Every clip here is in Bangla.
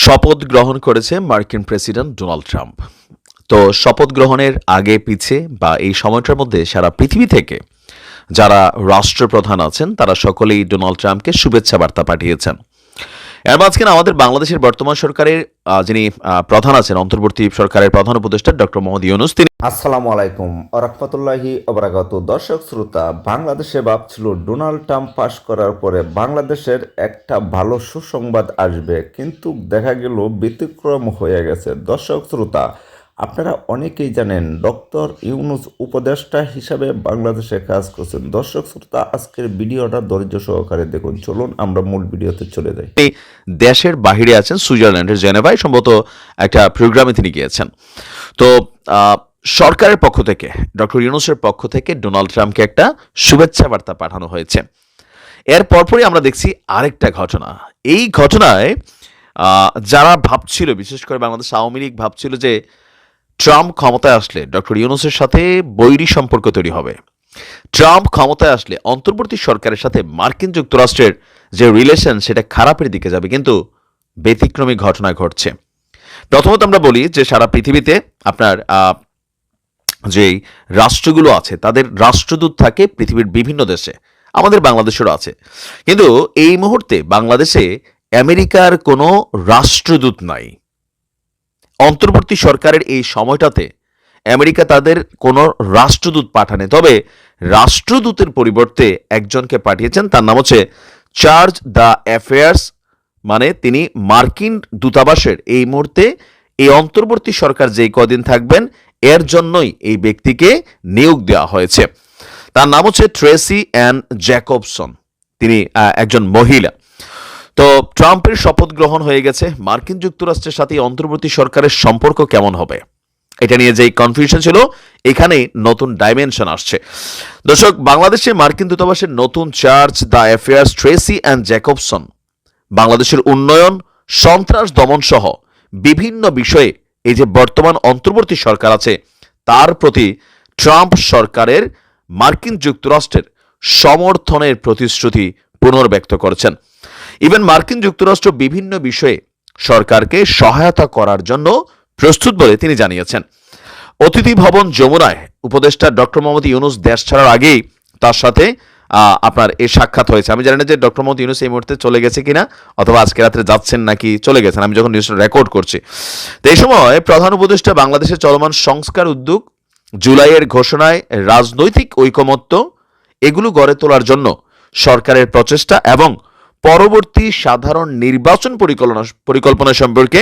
শপথ গ্রহণ করেছে মার্কিন প্রেসিডেন্ট ডোনাল্ড ট্রাম্প। তো শপথ গ্রহণের আগে পিছে বা এই সময়টার মধ্যে সারা পৃথিবী থেকে যারা রাষ্ট্রপ্রধান আছেন তারা সকলেই ডোনাল্ড ট্রাম্পকে শুভেচ্ছা বার্তা পাঠিয়েছেন। এর মাঝখানে আমাদের বাংলাদেশের বর্তমান সরকারের যিনি প্রধান আছেন, অন্তর্বর্তী সরকারের প্রধান উপদেষ্টা ডক্টর মোহাম্মদ ইউনূস, তিনি আসসালামু আলাইকুম রাহমাতুল্লাহি ওয়া বারাকাতুহু। দর্শক শ্রোতা, বাংলাদেশে ভাবছিল ডোনাল্ড ট্রাম্প পাশ করার পরে বাংলাদেশের একটা ভালো সুসংবাদ আসবে, কিন্তু দেখা গেল ব্যতিক্রম হয়ে গেছে। দর্শক শ্রোতা, আপনারা অনেকেই জানেন ডক্টর ইউনূস উপদেষ্টা হিসাবে বাংলাদেশে কাজ করছেন। দর্শক শ্রোতা, আজকের ভিডিওটা ধৈর্য সহকারে দেখুন। চলুন আমরা মূল ভিডিওতে চলে যাই। দেশের বাহিরে আছেন, সুইজারল্যান্ডের জেনেভায় সম্ভবত একটা প্রোগ্রামে তিনি গিয়েছেন। তো সরকারের পক্ষ থেকে, ডক্টর ইউনূসের পক্ষ থেকে ডোনাল্ড ট্রাম্পকে একটা শুভেচ্ছা বার্তা পাঠানো হয়েছে। এর পরপরই আমরা দেখছি আরেকটা ঘটনা। এই ঘটনায় যারা ভাবছিল, বিশেষ করে বাংলাদেশ আওয়ামী লীগ ভাবছিল যে ট্রাম্প ক্ষমতায় আসলে ডক্টর ইউনূসের সাথে বৈরী সম্পর্ক তৈরি হবে, ট্রাম্প ক্ষমতায় আসলে অন্তর্বর্তী সরকারের সাথে মার্কিন যুক্তরাষ্ট্রের যে রিলেশন সেটা খারাপের দিকে যাবে, কিন্তু ব্যতিক্রমী ঘটনা ঘটছে। প্রথমত আমরা বলি যে সারা পৃথিবীতে আপনার যেই রাষ্ট্রগুলো আছে তাদের রাষ্ট্রদূত থাকে পৃথিবীর বিভিন্ন দেশে, আমাদের বাংলাদেশেরও আছে। কিন্তু এই মুহূর্তে বাংলাদেশে আমেরিকার কোনো রাষ্ট্রদূত নাই। অন্তর্বর্তী সরকারের এই সময়টাতে আমেরিকা তাদের কোনো রাষ্ট্রদূত পাঠানে, তবে রাষ্ট্রদূতের পরিবর্তে একজনকে পাঠিয়েছেন, তার নাম হচ্ছে চার্জ দ্য অ্যাফেয়ার্স, মানে তিনি মার্কিন দূতাবাসের এই মুহূর্তে এই অন্তর্বর্তী সরকার যেই কদিন থাকবেন এর জন্যই এই ব্যক্তিকে নিয়োগ দেওয়া হয়েছে। তার নাম হচ্ছে ট্রেসি অ্যান জ্যাকবসন, তিনি একজন মহিলা। তো ট্রাম্পের শপথ গ্রহণ হয়ে গেছে। মার্কিন যুক্তরাষ্ট্রের সাথে অন্তর্বর্তী সরকারের সম্পর্ক কেমন হবে এটা নিয়ে যেই কনফিউশন ছিল, এখানে নতুন ডাইমেনশন আসছে। দর্শক, বাংলাদেশে মার্কিন দূতাবাসের নতুন charge d' affaires Tracey Ann Jacobson বাংলাদেশের উন্নয়ন, সন্ত্রাস দমন সহ বিভিন্ন বিষয়ে এই যে বর্তমান অন্তর্বর্তী সরকার আছে তার প্রতি ট্রাম্প সরকারের মার্কিন যুক্তরাষ্ট্রের সমর্থনের প্রতিশ্রুতি পুনর্ব্যক্ত করেছেন। ইভেন মার্কিন যুক্তরাষ্ট্র বিভিন্ন বিষয়ে সরকারকে সহায়তা করার জন্য প্রস্তুত বলে তিনি জানিয়েছেন। অতিথি ভবন যমুনায় উপদেষ্টা ডক্টর মোহাম্মদ ইউনূস দেশ ছাড়ার আগেই তার সাথে আপনার এই সাক্ষাৎ হয়েছে। আমি জানি না যে ডক্টর মোহাম্মদ ইউনূস এই মুহূর্তে চলে গেছে কিনা, অথবা আজকে রাত্রে যাচ্ছেন নাকি চলে গেছেন, আমি যখন নিউজটা রেকর্ড করছি। তো এই সময় প্রধান উপদেষ্টা বাংলাদেশের চলমান সংস্কার উদ্যোগ, জুলাইয়ের ঘোষণায় রাজনৈতিক ঐকমত্য, এগুলো গড়ে তোলার জন্য সরকারের প্রচেষ্টা এবং পরবর্তী সাধারণ নির্বাচন পরিকল্পনা সম্পর্কে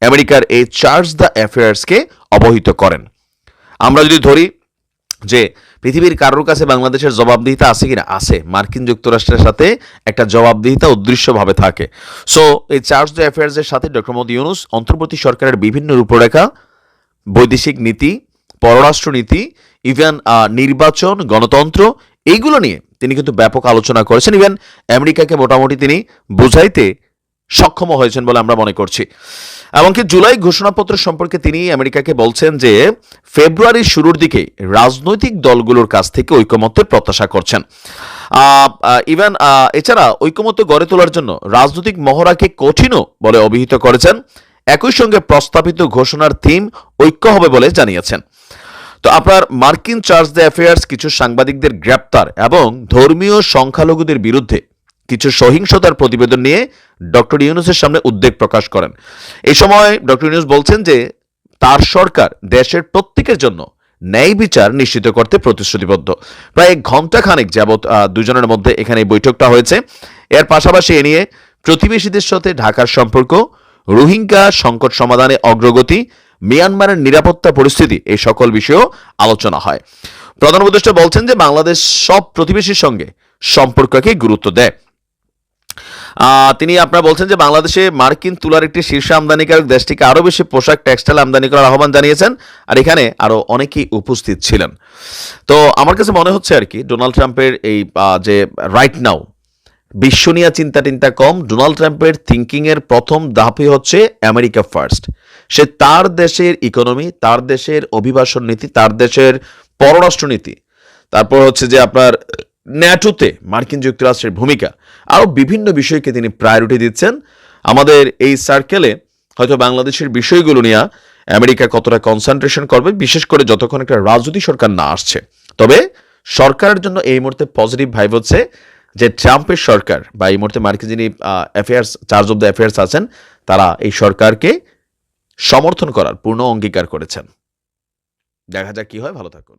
আমেরিকার এই চার্জ দ্য অ্যাফেয়ার্সকে অবহিত করেন। আমরা যদি ধরি যে পৃথিবীর কারোর কাছে বাংলাদেশের জবাবদিহিতা আছে কিনা, আছে। মার্কিন যুক্তরাষ্ট্রের সাথে একটা জবাবদিহিতা অদৃশ্যভাবে থাকে। সো এই চার্জ দ্য অ্যাফেয়ার্সের সাথে ডক্টর মোহাম্মদ ইউনূস অন্তর্বর্তী সরকারের বিভিন্ন রূপরেখা, বৈদেশিক নীতি, পররাষ্ট্র নীতি, ইভেন নির্বাচন, গণতন্ত্র, এইগুলো নিয়ে তিনি কিন্তু ব্যাপক আলোচনা করেছেন। ইভেন আমেরিকাকে মোটামুটি তিনি বুঝাইতে সক্ষম হয়েছেন বলে আমরা মনে করছি। এমনকি জুলাই ঘোষণাপত্র সম্পর্কে তিনি আমেরিকাকে বলছেন যে ফেব্রুয়ারির শুরুর দিকে রাজনৈতিক দলগুলোর কাছ থেকে ঐকমত্যের প্রত্যাশা করছেন। ইভেন এছাড়া ঐকমত্য গড়ে তোলার জন্য রাজনৈতিক মহড়াকে কঠিনও বলে অভিহিত করেছেন। একই সঙ্গে প্রস্তাবিত ঘোষণার থিম ঐক্য হবে বলে জানিয়েছেন। তো আপনার মার্কিন চার্জ দ্য অ্যাফেয়ার্স কিছু সাংবাদিকদের গ্রেপ্তার এবং ধর্মীয় সংখ্যালঘুদের বিরুদ্ধে কিছু সহিংসতার প্রতিবেদন নিয়ে ডক্টর ইউনূসের সামনে উদ্বেগ প্রকাশ করেন। এই সময় ডক্টর ইউনূস বলছেন যে তার সরকার দেশের প্রত্যেকের জন্য ন্যায় বিচার নিশ্চিত করতে প্রতিশ্রুতিবদ্ধ। প্রায় ঘণ্টাখানেক যাবৎ দুজনের মধ্যে এখানে এই বৈঠকটা হয়েছে। এর পাশাপাশি এ নিয়ে প্রতিবেশীদের সাথে ঢাকার সম্পর্ক, রোহিঙ্গা সংকট সমাধানে অগ্রগতি, মিয়ানমারের নিরাপত্তা পরিস্থিতি, এই সকল বিষয়েও আলোচনা হয়। প্রধান উপদেষ্টা বলছেন যে বাংলাদেশ সব প্রতিবেশীর সঙ্গে সম্পর্ককে গুরুত্ব দেয়। তিনি আপনারা বলছেন যে বাংলাদেশে মার্কিন তুলার একটি শীর্ষ আমদানিকারক দেশটিকে আরও বেশি পোশাক, টেক্সটাইল আমদানি করার আহ্বান জানিয়েছেন। আর এখানে আরও অনেকেই উপস্থিত ছিলেন। তো আমার কাছে মনে হচ্ছে আর কি ডোনাল্ড ট্রাম্পের এই যে রাইট নাও বিশ্ব নিয়ে চিন্তা কম, ডোনাল্ড ট্রাম্পের থিঙ্কিংয়ের প্রথম ধাপই হচ্ছে আমেরিকা ফার্স্ট। সে তার দেশের ইকোনমি, তার দেশের অভিবাসন নীতি, তার দেশের পররাষ্ট্রনীতি, তারপর হচ্ছে যে আপনার ন্যাটোতে মার্কিন যুক্তরাষ্ট্রের ভূমিকা, আরও বিভিন্ন বিষয়কে তিনি প্রায়োরিটি দিচ্ছেন। আমাদের এই সার্কেলে হয়তো বাংলাদেশের বিষয়গুলো নিয়ে আমেরিকা কতটা কনসেন্ট্রেশন করবে, বিশেষ করে যতক্ষণ একটা রাজনৈতিক সরকার না আসছে। তবে সরকারের জন্য এই মুহূর্তে পজিটিভ ভাইব হচ্ছে যে ট্রাম্পের সরকার বা এই মুহূর্তে মার্কিন যিনি চার্জ অব দ্য অ্যাফেয়ার্স আছেন, তারা এই সরকারকে সমর্থন করার পূর্ণ অঙ্গীকার করেছেন। দেখা যাক কি হয়। ভালো থাকুন।